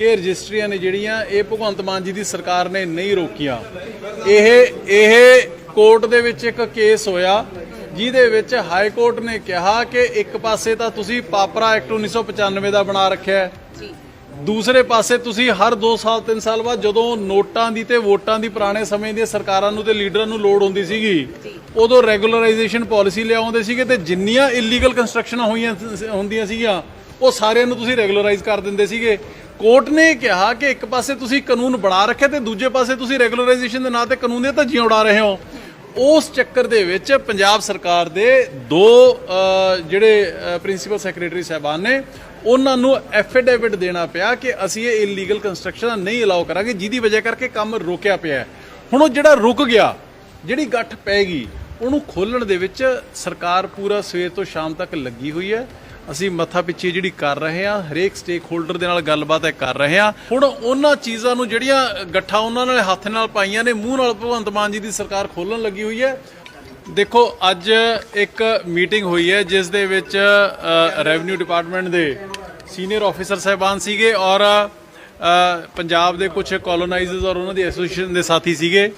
कि रजिस्ट्रियां ने जिहड़ियां ये भगवंत मान जी की सरकार ने नहीं रोकियां। ਇਹ कोर्ट दे विच एक केस होया जिहदे विच हाई कोर्ट ने कहा कि एक पासे तां तुसीं पापरा एक्ट 1995 का बना रखिया है, दूसरे पासे तुसीं हर 2 साल 3 साल बाद जदों नोटां दी ते वोटां दी पुराने समय दी सरकारां नूं ते लीडरां नूं लोड़ हुंदी सीगी उदों रैगूलराइजेशन पॉलिसी लिआउंदे सीगे ते जिन्नियां इलीगल कंस्ट्रक्शनां हुंदियां सीगियां ਉਹ ਸਾਰਿਆਂ ਨੂੰ ਤੁਸੀਂ ਰੈਗੂਲਰਾਈਜ਼ ਕਰ ਦਿੰਦੇ ਸੀਗੇ। ਕੋਰਟ ਨੇ ਕਿਹਾ ਕਿ ਇੱਕ ਪਾਸੇ ਤੁਸੀਂ ਕਾਨੂੰਨ ਬਣਾ ਰੱਖਿਆ ਤੇ ਦੂਜੇ ਪਾਸੇ ਤੁਸੀਂ ਰੈਗੂਲਰਾਈਜੇਸ਼ਨ ਦੇ ਨਾਂ ਤੇ ਕਾਨੂੰਨ ਦੀਆਂ ਧੱਜੀਆਂ ਉਡਾ ਰਹੇ ਹੋ। ਉਸ ਚੱਕਰ ਦੇ ਵਿੱਚ ਪੰਜਾਬ ਸਰਕਾਰ ਦੇ ਦੋ ਜਿਹੜੇ ਪ੍ਰਿੰਸੀਪਲ ਸੈਕਟਰੀ ਸਾਹਿਬਾਨ ਨੇ ਉਹਨਾਂ ਨੂੰ ਐਫੀਡੇਵਿਟ ਦੇਣਾ ਪਿਆ ਕਿ ਅਸੀਂ ਇਹ ਇਲੀਗਲ ਕੰਸਟਰਕਸ਼ਨ ਨਹੀਂ ਅਲਾਉ ਕਰਾਂਗੇ, ਜਿਹਦੀ ਵਜ੍ਹਾ ਕਰਕੇ ਕੰਮ ਰੋਕਿਆ ਪਿਆ। ਹੁਣ ਉਹ ਜਿਹੜਾ ਰੁਕ ਗਿਆ, ਜਿਹੜੀ ਗੱਠ ਪੈ ਗਈ, ਉਹਨੂੰ ਖੋਲਣ ਦੇ ਵਿੱਚ ਸਰਕਾਰ ਪੂਰਾ ਸਵੇਰ ਤੋਂ ਸ਼ਾਮ ਤੱਕ ਲੱਗੀ ਹੋਈ ਹੈ। ਅਸੀਂ ਮੱਥਾ ਪਿੱਛੇ ਜਿਹੜੀ ਕਰ ਰਹੇ ਹਾਂ, ਹਰੇਕ ਸਟੇਕ ਹੋਲਡਰ ਦੇ ਨਾਲ ਗੱਲਬਾਤ ਕਰ ਰਹੇ ਹਾਂ। ਹੁਣ ਉਹਨਾਂ ਚੀਜ਼ਾਂ ਨੂੰ ਜਿਹੜੀਆਂ ਗੱਠਾਂ ਉਹਨਾਂ ਨੇ ਹੱਥ ਨਾਲ ਪਾਈਆਂ ਨੇ, ਮੂੰਹ ਨਾਲ ਭਗਵੰਤ ਮਾਨ ਜੀ ਦੀ ਸਰਕਾਰ ਖੋਲਣ ਲੱਗੀ ਹੋਈ ਹੈ। ਦੇਖੋ ਅੱਜ ਇੱਕ ਮੀਟਿੰਗ ਹੋਈ ਹੈ ਜਿਸ ਦੇ ਵਿੱਚ ਰੈਵਨਿਊ ਡਿਪਾਰਟਮੈਂਟ ਦੇ ਸੀਨੀਅਰ ਆਫੀਸਰ ਸਾਹਿਬਾਨ ਸੀਗੇ ਔਰ ਪੰਜਾਬ ਦੇ ਕੁਝ ਕੋਲੋਨਾਈਜ਼ਰਸ ਔਰ ਉਹਨਾਂ ਦੀ ਐਸੋਸੀਏਸ਼ਨ ਦੇ ਸਾਥੀ ਸੀਗੇ।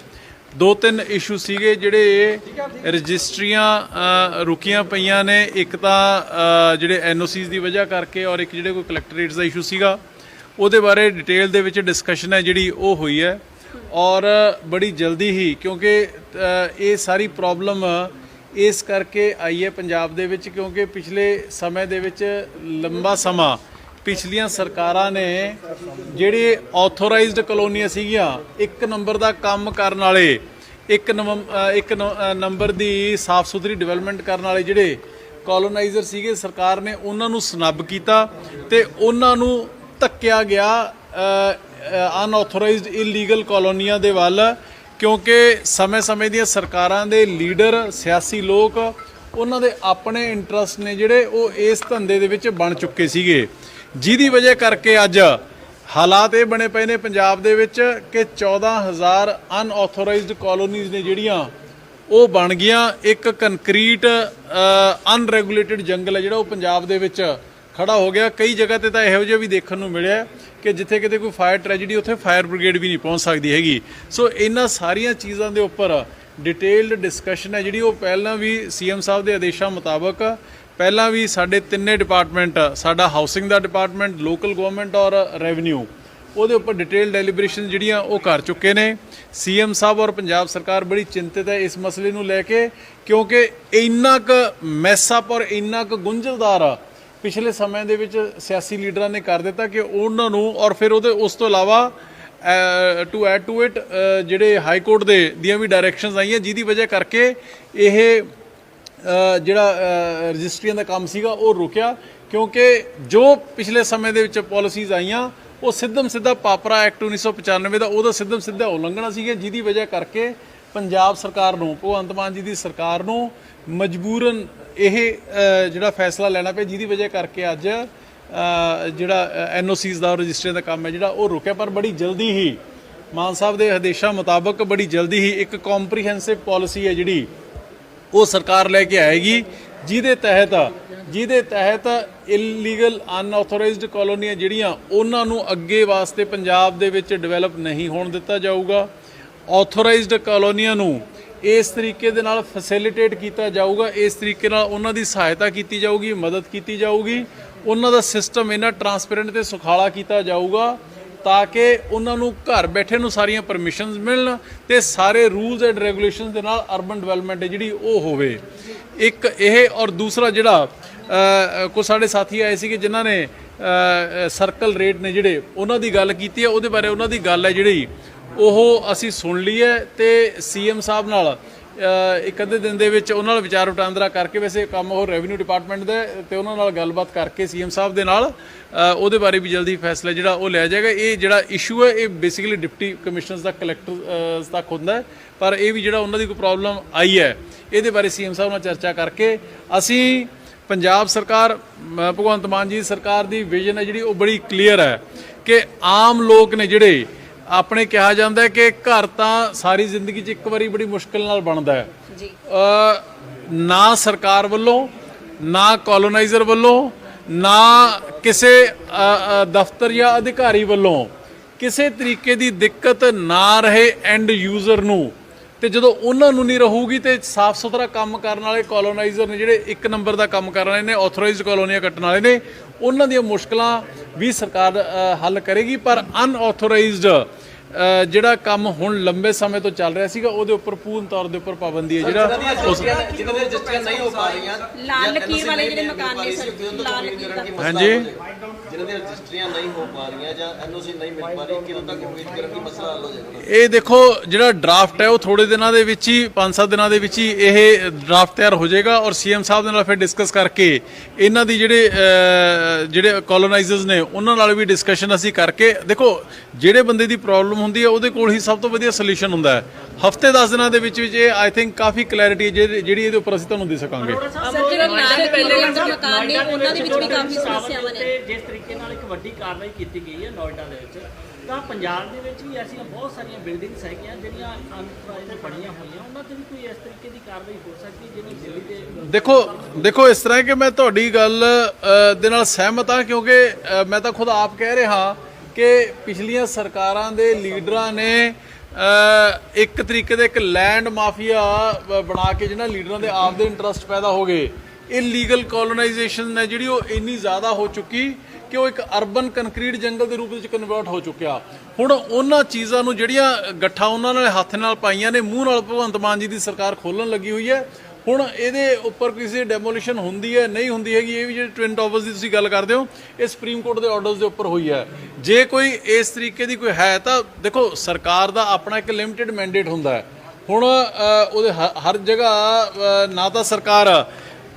2-3 ਇਸ਼ੂ ਸੀਗੇ ਜਿਹੜੇ ਰਜਿਸਟਰੀਆਂ ਰੁਕੀਆਂ ਪਈਆਂ ਨੇ, ਇੱਕ ਤਾਂ ਜਿਹੜੇ ਐਨਓਸੀਜ਼ ਦੀ ਵਜ੍ਹਾ ਕਰਕੇ ਔਰ ਇੱਕ ਜਿਹੜੇ ਕੋਈ ਕਲੈਕਟਰੇਟਸ ਦਾ ਇਸ਼ੂ ਸੀਗਾ, ਉਹਦੇ ਬਾਰੇ ਡਿਟੇਲ ਦੇ ਵਿੱਚ ਡਿਸਕਸ਼ਨ ਹੈ ਜਿਹੜੀ ਉਹ ਹੋਈ ਹੈ। ਔਰ ਬੜੀ ਜਲਦੀ ਹੀ, ਕਿਉਂਕਿ ਇਹ ਸਾਰੀ ਪ੍ਰੋਬਲਮ ਇਸ ਕਰਕੇ ਆਈ ਹੈ ਪੰਜਾਬ ਦੇ ਵਿੱਚ ਕਿਉਂਕਿ ਪਿਛਲੇ ਸਮੇਂ ਦੇ ਵਿੱਚ ਲੰਬਾ ਸਮਾਂ ਪਿਛਲੀਆਂ ਸਰਕਾਰਾਂ ਨੇ ਜਿਹੜੇ ਆਥੋਰਾਈਜ਼ਡ ਕਲੋਨੀਆਂ ਸੀਗੀਆਂ, 1 ਨੰਬਰ ਦਾ ਕੰਮ ਕਰਨ ਵਾਲੇ, 1 ਨੰਬਰ ਦੀ ਸਾਫ਼ ਸੁਥਰੀ ਡਿਵੈਲਪਮੈਂਟ ਕਰਨ ਵਾਲੇ ਜਿਹੜੇ ਕੋਲੋਨਾਈਜ਼ਰ ਸੀਗੇ, ਸਰਕਾਰ ਨੇ ਉਹਨਾਂ ਨੂੰ ਸਨੱਬ ਕੀਤਾ ਤੇ ਉਹਨਾਂ ਨੂੰ ਧੱਕਿਆ ਗਿਆ ਅਨਆਥੋਰਾਈਜ਼ਡ ਇਲੀਗਲ ਕਲੋਨੀਆਂ ਦੇ ਵੱਲ, ਕਿਉਂਕਿ ਸਮੇਂ ਦੀਆਂ ਸਰਕਾਰਾਂ ਦੇ ਲੀਡਰ, ਸਿਆਸੀ ਲੋਕ, ਉਹਨਾਂ ਦੇ ਆਪਣੇ ਇੰਟਰਸਟ ਨੇ ਜਿਹੜੇ ਉਹ ਇਸ ਧੰਦੇ ਦੇ ਵਿੱਚ ਬਣ ਚੁੱਕੇ ਸੀਗੇ, ਜਿਹਦੀ ਵਜ੍ਹਾ ਕਰਕੇ ਅੱਜ ਹਾਲਾਤ ਇਹ ਬਣੇ ਪਏ ਨੇ ਪੰਜਾਬ ਦੇ ਵਿੱਚ ਕਿ 14,000 ਅਨਆਥੋਰਾਈਜ਼ਡ ਕਾਲੋਨੀਜ਼ ਨੇ ਜਿਹੜੀਆਂ ਉਹ ਬਣ ਗਈਆਂ। ਇੱਕ ਕੰਕਰੀਟ ਅਨਰੈਗੂਲੇਟਡ ਜੰਗਲ ਹੈ ਜਿਹੜਾ ਉਹ ਪੰਜਾਬ ਦੇ ਵਿੱਚ ਖੜਾ ਹੋ ਗਿਆ। ਕਈ ਜਗ੍ਹਾ ਤੇ ਤਾਂ ਇਹੋ ਜਿਹਾ ਵੀ ਦੇਖਣ ਨੂੰ ਮਿਲਿਆ ਕਿ ਜਿੱਥੇ ਕਿਤੇ ਕੋਈ ਫਾਇਰ ਟ੍ਰੈਜਡੀ ਉੱਥੇ ਫਾਇਰ ਬ੍ਰਿਗੇਡ ਵੀ ਨਹੀਂ ਪਹੁੰਚ ਸਕਦੀ ਹੈਗੀ। ਸੋ ਇਹਨਾਂ ਸਾਰੀਆਂ ਚੀਜ਼ਾਂ ਦੇ ਉੱਪਰ ਡਿਟੇਲਡ ਡਿਸਕਸ਼ਨ ਹੈ ਜਿਹੜੀ ਉਹ ਪਹਿਲਾਂ ਵੀ ਸੀਐਮ ਸਾਹਿਬ ਦੇ ਆਦੇਸ਼ਾਂ ਮੁਤਾਬਕ ਪਹਿਲਾਂ ਵੀ ਸਾਡੇ ਤਿੰਨੇ ਡਿਪਾਰਟਮੈਂਟ, ਸਾਡਾ ਹਾਊਸਿੰਗ ਦਾ ਡਿਪਾਰਟਮੈਂਟ, ਲੋਕਲ ਗਵਰਨਮੈਂਟ ਔਰ ਰੈਵਨਿਊ, ਉਹਦੇ ਉੱਪਰ ਡਿਟੇਲ ਡੈਲੀਬਰੇਸ਼ਨ ਜਿਹੜੀਆਂ ਉਹ ਕਰ ਚੁੱਕੇ ਨੇ। ਸੀਐਮ ਸਾਹਿਬ ਔਰ ਪੰਜਾਬ ਸਰਕਾਰ ਬੜੀ ਚਿੰਤਿਤ ਹੈ ਇਸ ਮਸਲੇ ਨੂੰ ਲੈ ਕੇ, ਕਿਉਂਕਿ ਇੰਨਾ ਕੁ ਮੈਸਅਪ ਔਰ ਇੰਨਾ ਕੁ ਗੁੰਝਲਦਾਰ ਪਿਛਲੇ ਸਮੇਂ ਦੇ ਵਿੱਚ ਸਿਆਸੀ ਲੀਡਰਾਂ ਨੇ ਕਰ ਦਿੱਤਾ ਕਿ ਉਹਨਾਂ ਨੂੰ, ਔਰ ਫਿਰ ਉਸ ਤੋਂ ਇਲਾਵਾ ਟੂ ਐਡ ਟੂ ਇਟ ਜਿਹੜੇ ਹਾਈ ਕੋਰਟ ਦੀਆਂ ਵੀ ਡਾਇਰੈਕਸ਼ਨਸ ਆਈਆਂ, ਜਿਹਦੀ ਵਜ੍ਹਾ ਕਰਕੇ ਇਹ ਜਿਹੜਾ ਰਜਿਸਟਰੀਆਂ ਦਾ ਕੰਮ ਸੀਗਾ ਉਹ ਰੁਕਿਆ। ਕਿਉਂਕਿ ਜੋ ਪਿਛਲੇ ਸਮੇਂ ਦੇ ਵਿੱਚ ਪਾਲਿਸੀਜ਼ ਆਈਆਂ ਉਹ ਸਿੱਧਾ ਪਾਪਰਾ ਐਕਟ 1995 ਦਾ ਉਹਦਾ ਸਿੱਧਾ ਉਲੰਘਣਾ ਸੀਗਾ, ਜਿਹਦੀ ਵਜ੍ਹਾ ਕਰਕੇ ਪੰਜਾਬ ਸਰਕਾਰ ਨੂੰ, ਭਗਵੰਤ ਮਾਨ ਜੀ ਦੀ ਸਰਕਾਰ ਨੂੰ ਮਜਬੂਰਨ ਇਹ ਜਿਹੜਾ ਫੈਸਲਾ ਲੈਣਾ ਪਿਆ, ਜਿਹਦੀ ਵਜ੍ਹਾ ਕਰਕੇ ਅੱਜ ਜਿਹੜਾ ਐਨਓਸੀਜ਼ ਦਾ ਰਜਿਸਟਰੀਆਂ ਦਾ ਕੰਮ ਹੈ ਜਿਹੜਾ ਉਹ ਰੁਕਿਆ। ਪਰ ਬੜੀ ਜਲਦੀ ਹੀ ਮਾਨ ਸਾਹਿਬ ਦੇ ਆਦੇਸ਼ਾਂ ਮੁਤਾਬਕ ਬੜੀ ਜਲਦੀ ਹੀ ਇੱਕ ਕੰਪਰੀਹੈਂਸਿਵ ਪਾਲਿਸੀ ਹੈ ਜਿਹੜੀ ਉਹ ਸਰਕਾਰ ਲੈ ਕੇ ਆਏਗੀ, ਜਿਹਦੇ ਤਹਿਤ ਇਲੀਗਲ ਅਨਆਥੋਰਾਈਜ਼ਡ ਕਾਲੋਨੀਆਂ ਜਿਹੜੀਆਂ ਉਹਨਾਂ ਨੂੰ ਅੱਗੇ ਵਾਸਤੇ ਪੰਜਾਬ ਦੇ ਵਿੱਚ ਡਿਵੈਲਪ ਨਹੀਂ ਹੋਣ ਦਿੱਤਾ ਜਾਊਗਾ। ਆਥੋਰਾਈਜ਼ਡ ਕਾਲੋਨੀਆਂ ਨੂੰ ਇਸ ਤਰੀਕੇ ਦੇ ਨਾਲ ਫੈਸਿਲਿਟੇਟ ਕੀਤਾ ਜਾਊਗਾ, ਇਸ ਤਰੀਕੇ ਨਾਲ ਉਹਨਾਂ ਦੀ ਸਹਾਇਤਾ ਕੀਤੀ ਜਾਊਗੀ, ਮਦਦ ਕੀਤੀ ਜਾਊਗੀ, ਉਹਨਾਂ ਦਾ ਸਿਸਟਮ ਇਹਨਾਂ ਟਰਾਂਸਪੇਰੈਂਟ ਤੇ ਸੁਖਾਲਾ ਕੀਤਾ ਜਾਊਗਾ ਤਾਂ ਕਿ ਉਹਨਾਂ ਨੂੰ ਘਰ ਬੈਠੇ ਨੂੰ ਸਾਰੀਆਂ ਪਰਮਿਸ਼ਨਸ ਮਿਲਣ ਤੇ ਸਾਰੇ ਰੂਲਸ ਐਂਡ ਰੈਗੂਲੇਸ਼ਨਸ ਦੇ ਨਾਲ ਅਰਬਨ ਡਿਵੈਲਪਮੈਂਟ ਜਿਹੜੀ ਉਹ ਹੋਵੇ। ਇੱਕ ਇਹ, ਔਰ ਦੂਸਰਾ ਜਿਹੜਾ ਕੁਝ ਸਾਡੇ ਸਾਥੀ ਆਏ ਸੀਗੇ ਜਿਨ੍ਹਾਂ ਨੇ ਸਰਕਲ ਰੇਟ ਨੇ ਜਿਹੜੇ ਉਹਨਾਂ ਦੀ ਗੱਲ ਕੀਤੀ ਹੈ, ਉਹਦੇ ਬਾਰੇ ਉਹਨਾਂ ਦੀ ਗੱਲ ਹੈ ਜਿਹੜੀ ਉਹ ਅਸੀਂ ਸੁਣ ਲਈ ਹੈ ਤੇ ਸੀਐਮ ਸਾਹਿਬ ਨਾਲ ਇੱਕ ਅੱਧੇ ਦਿਨ ਦੇ ਵਿੱਚ ਉਹਨਾਂ ਨਾਲ ਵਿਚਾਰ ਵਟਾਂਦਰਾ ਕਰਕੇ, ਵੈਸੇ ਕੰਮ ਉਹ ਰੈਵਨਿਊ ਡਿਪਾਰਟਮੈਂਟ ਦਾ ਤੇ ਉਹਨਾਂ ਨਾਲ ਗੱਲਬਾਤ ਕਰਕੇ ਸੀਐਮ ਸਾਹਿਬ ਦੇ ਨਾਲ ਉਹਦੇ ਬਾਰੇ ਵੀ ਜਲਦੀ ਫੈਸਲਾ ਜਿਹੜਾ ਉਹ ਲਿਆ ਜਾਏਗਾ। ਇਹ ਜਿਹੜਾ ਇਸ਼ੂ ਹੈ ਇਹ ਬੇਸਿਕਲੀ ਡਿਪਟੀ ਕਮਿਸ਼ਨਰਸ ਦਾ ਕਲੈਕਟਰਸ ਤੱਕ ਹੁੰਦਾ ਹੈ, ਪਰ ਇਹ ਵੀ ਜਿਹੜਾ ਉਹਨਾਂ ਦੀ ਕੋਈ ਪ੍ਰੋਬਲਮ ਆਈ ਹੈ ਇਹਦੇ ਬਾਰੇ ਸੀਐਮ ਸਾਹਿਬ ਨਾਲ ਚਰਚਾ ਕਰਕੇ ਅਸੀਂ ਪੰਜਾਬ ਸਰਕਾਰ, ਭਗਵੰਤ ਮਾਨ ਜੀ ਸਰਕਾਰ ਦੀ ਵਿਜ਼ਨ ਹੈ ਜਿਹੜੀ ਉਹ ਬੜੀ ਕਲੀਅਰ ਹੈ ਕਿ ਆਮ ਲੋਕ ਨੇ ਜਿਹੜੇ ਆਪਣੇ ਕਿਹਾ ਜਾਂਦਾ ਹੈ ਕਿ ਘਰ ਤਾਂ ਸਾਰੀ ਜ਼ਿੰਦਗੀ 'ਚ ਇੱਕ ਵਾਰੀ ਬੜੀ ਮੁਸ਼ਕਿਲ ਨਾਲ ਬਣਦਾ ਹੈ ਜੀ। ਨਾ ਸਰਕਾਰ ਵੱਲੋਂ, ਨਾ ਕੋਲੋਨਾਈਜ਼ਰ ਵੱਲੋਂ, ਨਾ ਕਿਸੇ ਦਫ਼ਤਰ ਜਾਂ ਅਧਿਕਾਰੀ ਵੱਲੋਂ ਕਿਸੇ ਤਰੀਕੇ ਦੀ ਦਿੱਕਤ ਨਾ ਰਹੇ ਐਂਡ ਯੂਜ਼ਰ ਨੂੰ। ਤੇ ਜਦੋਂ ਉਹਨਾਂ ਨੂੰ ਨਹੀਂ ਰਹੂਗੀ ਤੇ ਸਾਫ਼ ਸੁਥਰਾ ਕੰਮ ਕਰਨ ਵਾਲੇ ਕੋਲੋਨਾਈਜ਼ਰ ਨੇ, ਜਿਹੜੇ ਇੱਕ ਨੰਬਰ ਦਾ ਕੰਮ ਕਰਨ ਵਾਲੇ ਨੇ, ਆਥੋਰਾਈਜ਼ਡ ਕਲੋਨੀਆਂ ਕੱਟਣ ਵਾਲੇ ਨੇ, ਉਹਨਾਂ ਦੀਆਂ ਮੁਸ਼ਕਲਾਂ ਵੀ ਸਰਕਾਰ ਹੱਲ ਕਰੇਗੀ। ਪਰ ਅਨਆਥੋਰਾਈਜ਼ਡ ਜਿਹੜਾ ਕੰਮ ਹੁਣ ਲੰਬੇ ਸਮੇਂ ਤੋਂ ਚੱਲ ਰਿਹਾ ਸੀਗਾ ਉਹਦੇ ਉੱਪਰ ਪੂਰਨ ਤੌਰ ਦੇ ਉੱਪਰ ਪਾਬੰਦੀ ਹੈ। ਜਿਹੜਾ ਜਿਨ੍ਹਾਂ ਦੀਆਂ ਰਜਿਸਟਰੀਆਂ ਨਹੀਂ ਹੋ ਪਾ ਰਹੀਆਂ, ਲਾਲ ਲਕੀਰ ਵਾਲੇ ਜਿਹੜੇ ਮਕਾਨ ਨੇ ਸਰ, ਲਾਲ ਲਕੀਰ ਦਾ ਹਾਂਜੀ, ਜਿਨ੍ਹਾਂ ਦੀਆਂ ਰਜਿਸਟਰੀਆਂ ਨਹੀਂ ਹੋ ਪਾ ਰਹੀਆਂ ਜਾਂ ਐਨਓਸੀ ਨਹੀਂ ਮਿਲ ਪਾ ਰਹੀ, ਕਿਦੋਂ ਤੱਕ ਉਮੀਦ ਕਰਨ ਦੀ ਮਸਲਾ ਹੱਲ ਹੋ ਜਾਏਗਾ? ਇਹ ਦੇਖੋ ਜਿਹੜਾ ਡਰਾਫਟ ਹੈ ਉਹ ਥੋੜੇ ਦਿਨਾਂ ਦੇ ਵਿੱਚ ਹੀ 5-7 ਦਿਨਾਂ ਦੇ ਵਿੱਚ ਹੀ ਇਹ ਡਰਾਫਟ ਤਿਆਰ ਹੋ ਜਾਏਗਾ ਔਰ ਸੀਐਮ ਸਾਹਿਬ ਦੇ ਨਾਲ ਫਿਰ ਡਿਸਕਸ ਕਰਕੇ ਇਹਨਾਂ ਦੀ ਜਿਹੜੇ ਕੋਲੋਨਾਈਜ਼ਰਸ ਨੇ ਉਹਨਾਂ ਨਾਲ ਵੀ ਡਿਸਕਸ਼ਨ ਅਸੀਂ ਕਰਕੇ, ਦੇਖੋ ਜਿਹੜੇ ਬੰਦੇ ਦੀ ਪ੍ਰੋਬਲਮ ਹੁੰਦੀ ਹੈ ਉਹਦੇ ਕੋਲ ਹੀ ਸਭ ਤੋਂ ਵਧੀਆ ਸੋਲੂਸ਼ਨ ਹੁੰਦਾ ਹੈ। ਹਫਤੇ 10 ਦਿਨਾਂ ਦੇ ਵਿੱਚ ਇਹ ਆਈ ਥਿੰਕ ਕਾਫੀ ਕਲੈਰਿਟੀ ਜਿਹੜੀ ਇਹਦੇ ਉੱਪਰ ਅਸੀਂ ਤੁਹਾਨੂੰ ਦੇ ਸਕਾਂਗੇ। ਸਰ ਜਿਹੜੇ ਲਾਲ ਪਹਿਲੇ ਮਕਾਨ ਨੇ ਉਹਨਾਂ ਦੇ ਵਿੱਚ ਵੀ ਕਾਫੀ ਸਮੱਸਿਆਵਾਂ ਨੇ। ਜਿਸ ਤਰੀਕੇ ਨਾਲ ਇੱਕ ਵੱਡੀ ਕਾਰਵਾਈ ਕੀਤੀ ਗਈ ਹੈ ਨੋਇਡਾ ਦੇ ਵਿੱਚ, ਤਾਂ ਪੰਜਾਬ ਦੇ ਵਿੱਚ ਵੀ ਐਸੀਆਂ ਬਹੁਤ ਸਾਰੀਆਂ ਬਿਲਡਿੰਗਸ ਹੈਗੀਆਂ ਜਿਹੜੀਆਂ ਅਨਆਥੋਰਾਈਜ਼ਡ ਬਣੀਆਂ ਹੋਈਆਂ, ਉਹਨਾਂ ਤੇ ਵੀ ਕੋਈ ਇਸ ਤਰੀਕੇ ਦੀ ਕਾਰਵਾਈ ਹੋ ਸਕਦੀ ਹੈ ਜਿਵੇਂ ਦਿੱਲੀ ਦੇ? ਦੇਖੋ ਇਸ ਤਰ੍ਹਾਂ ਹੈ ਕਿ ਮੈਂ ਤੁਹਾਡੀ ਗੱਲ ਦੇ ਨਾਲ ਸਹਿਮਤ ਹਾਂ, ਕਿਉਂਕਿ ਮੈਂ ਤਾਂ ਖੁਦ ਆਪ ਕਹਿ ਰਿਹਾ ਕਿ ਪਿਛਲੀਆਂ ਸਰਕਾਰਾਂ ਦੇ ਲੀਡਰਾਂ ਨੇ ਇੱਕ ਤਰੀਕੇ ਦਾ ਇੱਕ ਲੈਂਡ ਮਾਫੀਆ ਬਣਾ ਕੇ ਜਿਹਨਾਂ ਲੀਡਰਾਂ ਦੇ ਆਪ ਦੇ ਇੰਟਰਸਟ ਪੈਦਾ ਹੋ ਗਏ। ਇਲੀਗਲ ਕੋਲੋਨਾਈਜੇਸ਼ਨ ਹੈ ਜਿਹੜੀ ਉਹ ਇੰਨੀ ਜ਼ਿਆਦਾ ਹੋ ਚੁੱਕੀ ਕਿ ਉਹ ਇੱਕ ਅਰਬਨ ਕੰਕਰੀਟ ਜੰਗਲ ਦੇ ਰੂਪ ਵਿੱਚ ਕਨਵਰਟ ਹੋ ਚੁੱਕਿਆ। ਹੁਣ ਉਹਨਾਂ ਚੀਜ਼ਾਂ ਨੂੰ ਜਿਹੜੀਆਂ ਗੱਠਾਂ ਉਹਨਾਂ ਨਾਲ ਹੱਥ ਨਾਲ ਪਾਈਆਂ ਨੇ, ਮੂੰਹ ਨਾਲ ਭਗਵੰਤ ਮਾਨ ਜੀ ਦੀ ਸਰਕਾਰ ਖੋਲਣ ਲੱਗੀ ਹੋਈ ਹੈ। ਹੁਣ ਇਹਦੇ ਉੱਪਰ ਕਿਸੇ ਡੈਮੋਲੀਸ਼ਨ ਹੁੰਦੀ ਹੈ ਨਹੀਂ ਹੁੰਦੀ ਹੈਗੀ, ਇਹ ਵੀ ਜਿਹੜੇ ਟਵਿਨ ਟਾਵਰਸ ਦੀ ਤੁਸੀਂ ਗੱਲ ਕਰਦੇ ਹੋ ਇਹ ਸੁਪਰੀਮ ਕੋਰਟ ਦੇ ਆਰਡਰਸ ਦੇ ਉੱਪਰ ਹੋਈ ਹੈ। ਜੇ ਕੋਈ ਇਸ ਤਰੀਕੇ ਦੀ ਕੋਈ ਹੈ ਤਾਂ ਦੇਖੋ ਸਰਕਾਰ ਦਾ ਆਪਣਾ ਇੱਕ ਲਿਮਿਟਿਡ ਮੈਂਡੇਟ ਹੁੰਦਾ ਹੈ। ਹੁਣ ਉਹਦੇ ਹਰ ਜਗ੍ਹਾ ਨਾ ਤਾਂ ਸਰਕਾਰ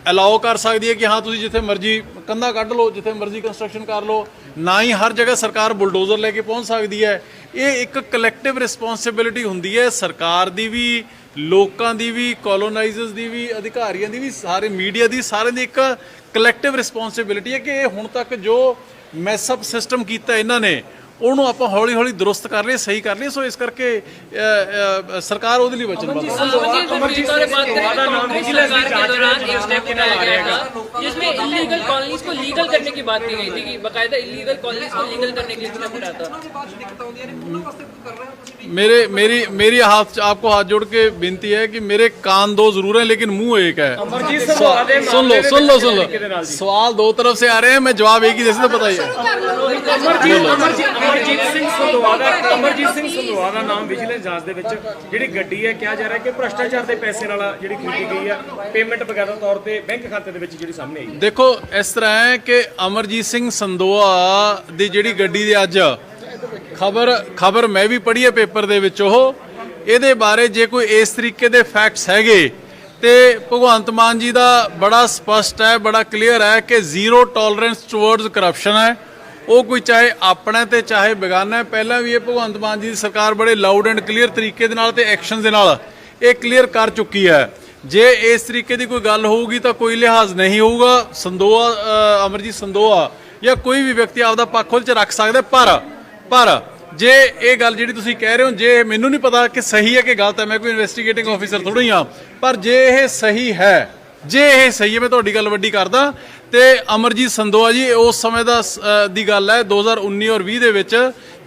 ਅਲਾਓ ਕਰ ਸਕਦੀ ਹੈ ਕਿ ਹਾਂ ਤੁਸੀਂ ਜਿੱਥੇ ਮਰਜ਼ੀ ਕੰਧਾਂ ਕੱਢ ਲਓ, ਜਿੱਥੇ ਮਰਜ਼ੀ ਕੰਸਟਰਕਸ਼ਨ ਕਰ ਲਓ, ਨਾ ਹੀ ਹਰ ਜਗ੍ਹਾ ਸਰਕਾਰ ਬੁਲਡੋਜ਼ਰ ਲੈ ਕੇ ਪਹੁੰਚ ਸਕਦੀ ਹੈ। ਇਹ ਇੱਕ ਕਲੈਕਟਿਵ ਰਿਸਪੌਂਸਿਬਿਲਿਟੀ ਹੁੰਦੀ ਹੈ ਸਰਕਾਰ ਦੀ ਵੀ, ਲੋਕਾਂ ਦੀ ਵੀ, ਕੋਲੋਨਾਈਜ਼ਰਸ ਦੀ ਵੀ, ਅਧਿਕਾਰੀਆਂ ਦੀ ਵੀ, ਸਾਰੇ ਮੀਡੀਆ ਦੀ, ਸਾਰਿਆਂ ਦੀ ਇੱਕ ਕਲੈਕਟਿਵ ਰਿਸਪੌਂਸਿਬਿਲਿਟੀ ਹੈ ਕਿ ਇਹ ਹੁਣ ਤੱਕ ਜੋ ਮੈਸਅਪ ਸਿਸਟਮ ਕੀਤਾ ਇਹਨਾਂ ਨੇ ਉਹਨੂੰ ਆਪਾਂ ਹੌਲੀ ਹੌਲੀ ਦੁਰਸਤ ਕਰ ਲਈਏ, ਸਹੀ ਕਰ ਲਈਏ। ਸੋ ਇਸ ਕਰਕੇ ਸਰਕਾਰ ਉਹਦੇ ਲਈ वचनबद्ध जिसमें इलीगल कॉलोनीज को लीगल करने की बात की गई थी कि बाकायदा इलीगल कॉलोनीज को लीगल करने के लिए स्टेप उठाया था। मेरी आपको हाथ जोड़ के विनती है कि मेरे कान दो जरूर हैं लेकिन मुंह एक है। सुन लो सवाल दो तरफ से आ रहे हैं, मैं जवाब एक ही जैसे तो बताइए। ਅਮਰਜੀਤ ਸਿੰਘ ਸੰਧਵਾ ਦਾ ਨਾਮ ਵਿਜੀਲੈਂਸ ਜਾਂਚ ਦੇ ਵਿੱਚ ਜਿਹੜੀ ਗੱਡੀ ਹੈ ਕਿਹਾ ਜਾ ਰਿਹਾ ਕਿ ਭ੍ਰਸ਼ਟਾਚਾਰ ਦੇ ਪੈਸੇ ਨਾਲ ਜਿਹੜੀ ਖਰੀਦੀ ਗਈ ਹੈ, ਪੇਮੈਂਟ ਵਗੈਰਾ ਤੌਰ ਤੇ ਬੈਂਕ ਖਾਤੇ ਦੇ ਵਿੱਚ ਜਿਹੜੀ ਸਾਹਮਣੇ ਆਈ। ਦੇਖੋ ਇਸ ਤਰ੍ਹਾਂ ਹੈ ਕਿ ਅਮਰਜੀਤ ਸਿੰਘ ਸੰਧਵਾ ਦੀ ਜਿਹੜੀ ਗੱਡੀ ਦੇ ਅੱਜ ਖਬਰ ਮੈਂ ਵੀ ਪੜ੍ਹੀ ਹੈ ਪੇਪਰ ਦੇ ਵਿੱਚ, ਉਹ ਇਹਦੇ ਬਾਰੇ ਜੇ ਕੋਈ ਇਸ ਤਰੀਕੇ ਦੇ ਫੈਕਟਸ ਹੈਗੇ ਤੇ ਭਗਵੰਤ ਮਾਨ ਜੀ ਦਾ ਬੜਾ ਸਪਸ਼ਟ ਹੈ, ਬੜਾ ਕਲੀਅਰ ਹੈ ਕਿ ਜ਼ੀਰੋ ਟੋਲਰੈਂਸ ਟੁਵਰਡਸ ਕਰਪਸ਼ਨ ਹੈ। ਉਹ ਕੋਈ ਚਾਹੇ ਆਪਣਾ ਤੇ ਚਾਹੇ ਬੇਗਾਨਾ ਹੈ। ਪਹਿਲਾਂ ਵੀ ਇਹ ਭਗਵੰਤ ਮਾਨ ਜੀ ਦੀ ਸਰਕਾਰ ਬੜੇ ਲਾਊਡ ਐਂਡ ਕਲੀਅਰ ਤਰੀਕੇ ਦੇ ਨਾਲ ਤੇ ਐਕਸ਼ਨ ਦੇ ਨਾਲ ਇਹ ਕਲੀਅਰ ਕਰ ਚੁੱਕੀ ਹੈ। ਜੇ ਇਸ ਤਰੀਕੇ ਦੀ ਕੋਈ ਗੱਲ ਹੋਊਗੀ ਤਾਂ ਕੋਈ ਲਿਹਾਜ਼ ਨਹੀਂ ਹੋਊਗਾ। ਅਮਰਜੀਤ ਸੰਧਵਾ ਜਾਂ ਕੋਈ ਵੀ ਵਿਅਕਤੀ ਆਪਦਾ ਪੱਖ ਉਹਦੇ 'ਚ ਰੱਖ ਸਕਦਾ। ਪਰ ਜੇ ਇਹ ਗੱਲ ਜਿਹੜੀ ਤੁਸੀਂ ਕਹਿ ਰਹੇ ਹੋ, ਜੇ ਮੈਨੂੰ ਨਹੀਂ ਪਤਾ ਕਿ ਸਹੀ ਹੈ ਕਿ ਗਲਤ ਹੈ, ਮੈਂ ਕੋਈ ਇਨਵੈਸਟੀਗੇਟਿੰਗ ਆਫੀਸਰ ਥੋੜ੍ਹੀ ਹਾਂ, ਪਰ ਜੇ ਇਹ ਸਹੀ ਹੈ ਮੈਂ ਤੁਹਾਡੀ ਗੱਲ ਵੱਡੀ ਕਰਦਾ। ਤੇ ਅਮਰਜੀਤ ਸੰਧਵਾ ਜੀ ਉਸ ਸਮੇਂ ਦੀ ਗੱਲ ਹੈ 2019 ਔਰ 20 ਦੇ ਵਿੱਚ,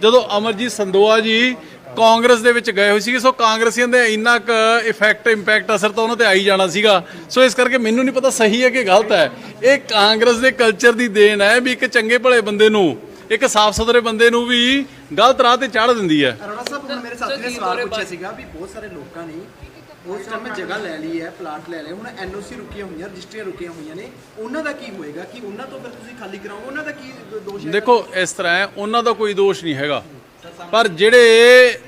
ਜਦੋਂ ਅਮਰਜੀਤ ਸੰਧਵਾ ਜੀ ਕਾਂਗਰਸ ਦੇ ਵਿੱਚ ਗਏ ਹੋਏ ਸੀਗੇ। ਸੋ ਕਾਂਗਰਸੀਆਂ ਦੇ ਇੰਨਾ ਕੁ ਇੰਪੈਕਟ ਅਸਰ ਤਾਂ ਉਹਨਾਂ ਤੇ ਆਈ ਜਾਣਾ ਸੀਗਾ। ਸੋ ਇਸ ਕਰਕੇ ਮੈਨੂੰ ਨਹੀਂ ਪਤਾ ਸਹੀ ਹੈ ਕਿ ਗਲਤ ਹੈ। ਇਹ ਕਾਂਗਰਸ ਦੇ ਕਲਚਰ ਦੀ ਦੇਣ ਹੈ ਵੀ ਇੱਕ ਚੰਗੇ ਭਲੇ ਬੰਦੇ ਨੂੰ, ਇੱਕ ਸਾਫ਼ ਸੁਥਰੇ ਬੰਦੇ ਨੂੰ ਵੀ ਗਲਤ ਰਾਹ ਤੇ ਚਾੜ ਦਿੰਦੀ ਹੈ। ਅਰੋੜਾ ਸਾਹਿਬ, ਹੁਣ ਮੇਰੇ ਸਾਥੀ ਨੇ ਸਵਾਲ ਪੁੱਛਿਆ ਸੀਗਾ ਵੀ ਬਹੁਤ ਸਾਰੇ ਲੋਕਾਂ ਨੇ ਉਸ ਟਾਈਮ ਜਗ੍ਹਾ ਲੈ ਲਈ ਹੈ, ਪਲਾਟ ਲੈ ਲਏ, ਹੁਣ ਐਨਓਸੀ ਰੁਕੀਆਂ ਹੋਈਆਂ, ਰਜਿਸਟਰੀਆਂ ਰੁਕੀਆਂ ਹੋਈਆਂ ਨੇ, ਉਹਨਾਂ ਦਾ ਕੀ ਹੋਏਗਾ? ਕਿ ਉਹਨਾਂ ਤੋਂ ਫਿਰ ਤੁਸੀਂ ਖਾਲੀ ਕਰਾਓਗੇ? ਉਹਨਾਂ ਦਾ ਕੀ ਦੋਸ਼ ਹੈ? ਦੇਖੋ ਇਸ ਤਰ੍ਹਾਂ ਹੈ, ਉਹਨਾਂ ਦਾ ਕੋਈ ਦੋਸ਼ ਨਹੀਂ ਹੈਗਾ, ਪਰ ਜਿਹੜੇ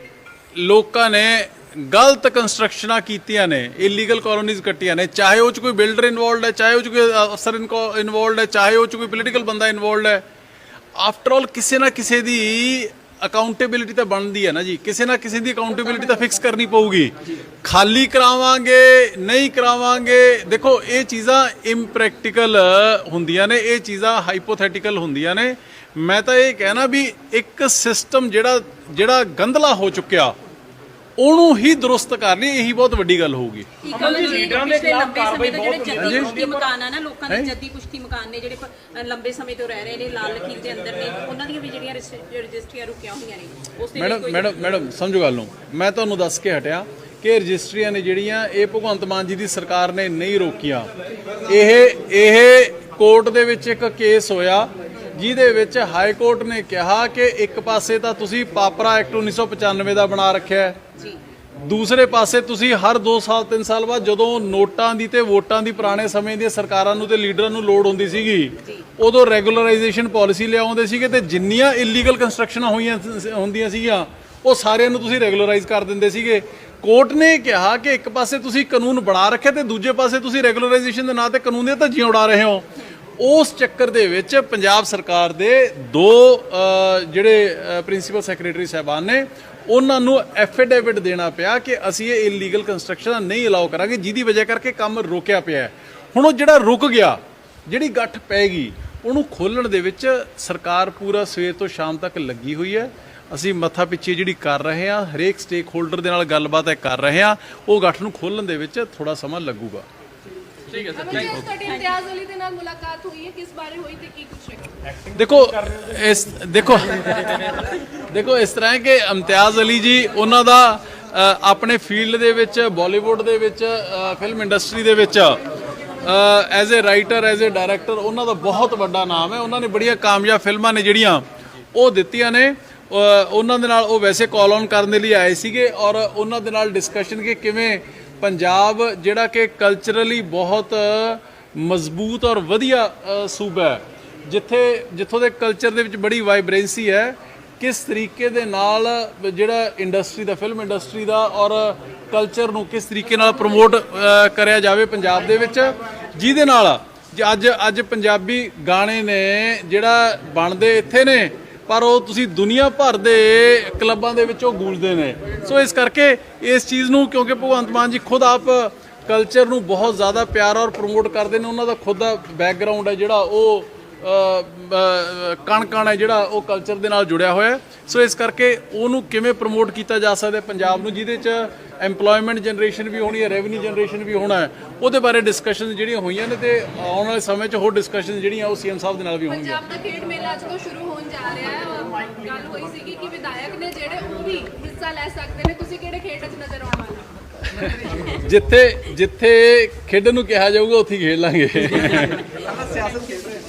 ਲੋਕਾਂ ਨੇ ਗਲਤ ਕੰਸਟਰਕਸ਼ਨਾਂ ਕੀਤੀਆਂ ਨੇ, ਇਲੀਗਲ ਕਾਲੋਨੀਜ਼ ਕੱਟੀਆਂ ਨੇ, ਚਾਹੇ ਉਹ 'ਚ ਕੋਈ ਬਿਲਡਰ ਇਨਵੋਲਡ ਹੈ, ਚਾਹੇ ਉਹ 'ਚ ਕੋਈ ਅਫਸਰ ਇਨਵੋਲਡ ਹੈ, ਚਾਹੇ ਉਹ 'ਚ ਕੋਈ ਪੋਲੀਟੀਕਲ ਬੰਦਾ ਇਨਵੋਲਡ ਹੈ, ਆਫਟਰ ਆਲ ਕਿਸੇ ਨਾ ਕਿਸੇ ਦੀ ਅਕਾਊਂਟੇਬਿਲਿਟੀ ਤਾਂ ਬਣਦੀ ਹੈ ਨਾ ਜੀ। ਕਿਸੇ ਨਾ ਕਿਸੇ ਦੀ ਅਕਾਊਂਟੇਬਿਲਿਟੀ ਤਾਂ ਫਿਕਸ ਕਰਨੀ ਪਊਗੀ। ਖਾਲੀ ਕਰਾਵਾਂਗੇ ਨਹੀਂ ਕਰਾਵਾਂਗੇ, ਦੇਖੋ ਇਹ ਚੀਜ਼ਾਂ ਇੰਪ੍ਰੈਕਟੀਕਲ ਹੁੰਦੀਆਂ ਨੇ, ਇਹ ਚੀਜ਼ਾਂ ਹਾਈਪੋਥੈਟੀਕਲ ਹੁੰਦੀਆਂ ਨੇ। ਮੈਂ ਤਾਂ ਇਹ ਕਹਿਣਾ ਵੀ ਇੱਕ ਸਿਸਟਮ ਜਿਹੜਾ ਗੰਧਲਾ ਹੋ ਚੁੱਕਿਆ ਉਹਨੂੰ ਹੀ ਦਰੁਸਤ ਕਰ ਲਈ, ਇਹੀ ਬਹੁਤ ਵੱਡੀ ਗੱਲ ਹੋਊਗੀ। ਲੀਡਰਾਂ ਦੇ ਖਿਲਾਫ ਕਾਰਵਾਈ ਜਿਹੜੇ ਜੱਦੀ ਪੁਸ਼ਤੀ ਮਕਾਨ ਆ ਨਾ, ਲੋਕਾਂ ਦੇ ਜੱਦੀ ਪੁਸ਼ਤੀ ਮਕਾਨ ਨੇ ਜਿਹੜੇ ਲੰਬੇ ਸਮੇਂ ਤੋਂ ਰਹਿ ਰਹੇ ਨੇ ਲਾਲ ਲਖੀਰ ਦੇ ਅੰਦਰ ਨੇ, ਉਹਨਾਂ ਦੀਆਂ ਵੀ ਜਿਹੜੀਆਂ ਰਜਿਸਟਰੀਆਂ ਰੁਕੀਆਂ ਹੋਈਆਂ ਨੇ ਉਸ ਦੇ ਮੈਡਮ ਸਮਝੋ ਗੱਲ ਨੂੰ, ਮੈਂ ਤੁਹਾਨੂੰ ਦੱਸ ਕੇ ਹਟਿਆ ਕਿ ਰਜਿਸਟਰੀਆਂ ਨੇ ਜਿਹੜੀਆਂ ਇਹ ਭਗਵੰਤ ਮਾਨ ਜੀ ਦੀ ਸਰਕਾਰ ਨੇ ਨਹੀਂ ਰੋਕੀਆਂ। ਇਹ ਕੋਰਟ ਦੇ ਵਿੱਚ ਇੱਕ ਕੇਸ ਹੋਇਆ ਜਿਹਦੇ ਵਿੱਚ ਹਾਈ ਕੋਰਟ ਨੇ ਕਿਹਾ ਕਿ ਇੱਕ ਪਾਸੇ ਤਾਂ ਤੁਸੀਂ ਪਾਪਰਾ ਐਕਟ 1995 ਦਾ ਬਣਾ ਰੱਖਿਆ ਹੈ, ਦੂਸਰੇ ਪਾਸੇ ਤੁਸੀਂ ਹਰ 2 ਸਾਲ 3 ਸਾਲ ਬਾਅਦ ਜਦੋਂ ਨੋਟਾਂ ਦੀ ਤੇ ਵੋਟਾਂ ਦੀ ਪੁਰਾਣੇ ਸਮੇਂ ਦੀਆਂ ਸਰਕਾਰਾਂ ਨੂੰ ਤੇ ਲੀਡਰਾਂ ਨੂੰ ਲੋੜ ਹੁੰਦੀ ਸੀਗੀ, ਉਦੋਂ ਰੈਗੂਲਰਾਈਜੇਸ਼ਨ ਪਾਲਿਸੀ ਲਿਆਉਂਦੇ ਸੀਗੇ ਤੇ ਜਿੰਨੀਆਂ ਇਲੀਗਲ ਕੰਸਟਰਕਸ਼ਨਾਂ ਹੁੰਦੀਆਂ ਸੀਗੀਆਂ ਉਹ ਸਾਰਿਆਂ ਨੂੰ ਤੁਸੀਂ ਰੈਗੂਲਰਾਈਜ਼ ਕਰ ਦਿੰਦੇ ਸੀਗੇ। ਕੋਰਟ ਨੇ ਕਿਹਾ ਕਿ ਇੱਕ ਪਾਸੇ ਤੁਸੀਂ ਕਾਨੂੰਨ ਬਣਾ ਰੱਖਿਆ ਤੇ ਦੂਜੇ ਪਾਸੇ ਤੁਸੀਂ ਰੈਗੂਲਰਾਈਜੇਸ਼ਨ ਦੇ ਨਾਂ ਤੇ ਕਾਨੂੰਨ ਦੀਆਂ ਧੱਜੀਆਂ ਉਡਾ ਰਹੇ ਹੋ। ਉਸ ਚੱਕਰ ਦੇ ਵਿੱਚ ਪੰਜਾਬ ਸਰਕਾਰ ਦੇ 2 ਜਿਹੜੇ ਪ੍ਰਿੰਸੀਪਲ ਸੈਕਟਰੀ ਸਾਹਿਬਾਨ ਨੇ ਉਹਨਾਂ ਨੂੰ ਐਫੀਡੇਵਿਟ ਦੇਣਾ ਪਿਆ ਕਿ ਅਸੀਂ ਇਹ ਇਲੀਗਲ ਕੰਸਟਰਕਸ਼ਨ ਨਹੀਂ ਅਲਾਉ ਕਰਾਂਗੇ, ਜਿਹਦੀ ਵਜ੍ਹਾ ਕਰਕੇ ਕੰਮ ਰੋਕਿਆ ਪਿਆ। ਹੁਣ ਉਹ ਜਿਹੜਾ ਰੁਕ ਗਿਆ, ਜਿਹੜੀ ਗੱਠ ਪੈ ਗਈ, ਉਹਨੂੰ ਖੋਲਣ ਦੇ ਵਿੱਚ ਸਰਕਾਰ ਪੂਰਾ ਸਵੇਰ ਤੋਂ ਸ਼ਾਮ ਤੱਕ ਲੱਗੀ ਹੋਈ ਹੈ। ਅਸੀਂ ਮੱਥਾ ਪਿੱਛੇ ਜਿਹੜੀ ਕਰ ਰਹੇ ਹਾਂ, ਹਰੇਕ ਸਟੇਕ ਹੋਲਡਰ ਦੇ ਨਾਲ ਗੱਲਬਾਤ ਕਰ ਰਹੇ ਹਾਂ, ਉਹ ਗੱਠ ਨੂੰ ਖੋਲਣ ਦੇ ਵਿੱਚ ਥੋੜਾ ਸਮਾਂ ਲੱਗੂਗਾ। ਠੀਕ ਹੈ ਸਰ। ਤੁਹਾਡੀ ਇਮਤਿਆਜ਼ ਅਲੀ ਦੇ ਨਾਲ ਮੁਲਾਕਾਤ ਹੋਈ ਹੈ, ਕਿਸ ਬਾਰੇ ਹੋਈ ਤੇ ਕੀ ਕੁਛ ਹੈ? ਦੇਖੋ ਇਸ ਤਰ੍ਹਾਂ ਹੈ ਕਿ ਇਮਤਿਆਜ਼ ਅਲੀ ਜੀ ਉਹਨਾਂ ਦਾ ਆਪਣੇ ਫੀਲਡ ਦੇ ਵਿੱਚ, ਬਾਲੀਵੁੱਡ ਦੇ ਵਿੱਚ, ਫਿਲਮ ਇੰਡਸਟਰੀ ਦੇ ਵਿੱਚ as a writer, as a director ਉਹਨਾਂ ਦਾ ਬਹੁਤ ਵੱਡਾ ਨਾਮ ਹੈ। ਉਹਨਾਂ ਨੇ ਬੜੀਆਂ ਕਾਮਯਾਬ ਫਿਲਮਾਂ ਨੇ ਜਿਹੜੀਆਂ ਉਹ ਦਿੱਤੀਆਂ ਨੇ। ਉਹਨਾਂ ਦੇ ਨਾਲ ਉਹ ਵੈਸੇ ਕਾਲ ਔਨ ਕਰਨ ਦੇ ਲਈ ਆਏ ਸੀਗੇ ਔਰ ਉਹਨਾਂ ਦੇ ਨਾਲ ਡਿਸਕਸ਼ਨ ਕਿ ਕਿਵੇਂ ਪੰਜਾਬ ਜਿਹੜਾ ਕਿ ਕਲਚਰਲੀ ਬਹੁਤ ਮਜ਼ਬੂਤ ਔਰ ਵਧੀਆ ਸੂਬਾ ਹੈ, ਜਿੱਥੋਂ ਦੇ ਕਲਚਰ ਦੇ ਵਿੱਚ ਬੜੀ ਵਾਈਬ੍ਰੈਂਸੀ ਹੈ, ਕਿਸ ਤਰੀਕੇ ਦੇ ਨਾਲ ਜਿਹੜਾ ਇੰਡਸਟਰੀ ਦਾ, ਫਿਲਮ ਇੰਡਸਟਰੀ ਦਾ ਔਰ ਕਲਚਰ ਨੂੰ ਕਿਸ ਤਰੀਕੇ ਨਾਲ ਪ੍ਰਮੋਟ ਕਰਿਆ ਜਾਵੇ ਪੰਜਾਬ ਦੇ ਵਿੱਚ, ਜਿਹਦੇ ਨਾਲ ਅੱਜ ਪੰਜਾਬੀ ਗਾਣੇ ਨੇ ਜਿਹੜਾ ਬਣਦੇ ਇੱਥੇ ਨੇ ਪਰ ਉਹ ਤੁਸੀਂ ਦੁਨੀਆ ਭਰ ਦੇ ਕਲੱਬਾਂ ਦੇ ਵਿੱਚ ਉਹ ਗੂੰਜਦੇ ਨੇ। ਸੋ ਇਸ ਕਰਕੇ ਇਸ ਚੀਜ਼ ਨੂੰ, ਕਿਉਂਕਿ ਭਗਵੰਤ ਮਾਨ ਜੀ ਖੁਦ ਆਪ ਕਲਚਰ ਨੂੰ ਬਹੁਤ ਜ਼ਿਆਦਾ ਪਿਆਰ ਔਰ ਪ੍ਰਮੋਟ ਕਰਦੇ ਨੇ, ਉਹਨਾਂ ਦਾ ਖੁਦ ਦਾ ਬੈਕਗ੍ਰਾਉਂਡ ਹੈ ਜਿਹੜਾ ਉਹ ਕਣ ਹੈ ਜਿਹੜਾ ਉਹ ਕਲਚਰ ਦੇ ਨਾਲ ਜੁੜਿਆ ਹੋਇਆ। ਸੋ ਇਸ ਕਰਕੇ ਉਹਨੂੰ ਕਿਵੇਂ ਪ੍ਰਮੋਟ ਕੀਤਾ ਜਾ ਸਕਦਾ ਪੰਜਾਬ ਨੂੰ, ਜਿਹਦੇ 'ਚ ਐਮਪਲੋਇਮੈਂਟ ਜਨਰੇਸ਼ਨ ਵੀ ਹੋਣੀ ਹੈ, ਰੈਵਨਿਊ ਜਨਰੇਸ਼ਨ ਵੀ ਹੋਣਾ ਹੈ, ਉਹਦੇ ਬਾਰੇ ਡਿਸਕਸ਼ਨ ਜਿਹੜੀਆਂ ਹੋਈਆਂ ਨੇ ਤੇ ਆਉਣ ਵਾਲੇ ਸਮੇਂ 'ਚ ਹੋਰ ਡਿਸਕਸ਼ਨ ਜਿਹੜੀਆਂ ਉਹ ਸੀਐਮ ਸਾਹਿਬ ਦੇ ਨਾਲ ਵੀ ਹੋਣਗੀਆਂ। ਪੰਜਾਬ ਦਾ ਖੇਡ ਮੇਲਾ ਅੱਜ ਤੋਂ ਸ਼ੁਰੂ ਹੋਣ ਜਾ ਰਿਹਾ ਹੈ ਔਰ ਗੱਲ ਹੋਈ ਸੀਗੀ ਕਿ ਵਿਧਾਇਕ ਨੇ ਜਿਹੜੇ ਉਹ ਵੀ ਹਿੱਸਾ ਲੈ ਸਕਦੇ ਨੇ, ਤੁਸੀਂ ਕਿਹੜੇ ਖੇਡ 'ਚ ਨਜ਼ਰ ਆਉਣ ਵਾਲੇ? ਜਿੱਥੇ ਖੇਡਣ ਨੂੰ ਕਿਹਾ ਜਾਊਗਾ ਉੱਥੇ ਖੇਡ ਲਾਂਗੇ। ਸਿਆਸਤ ਖੇਡ ਰਹੇ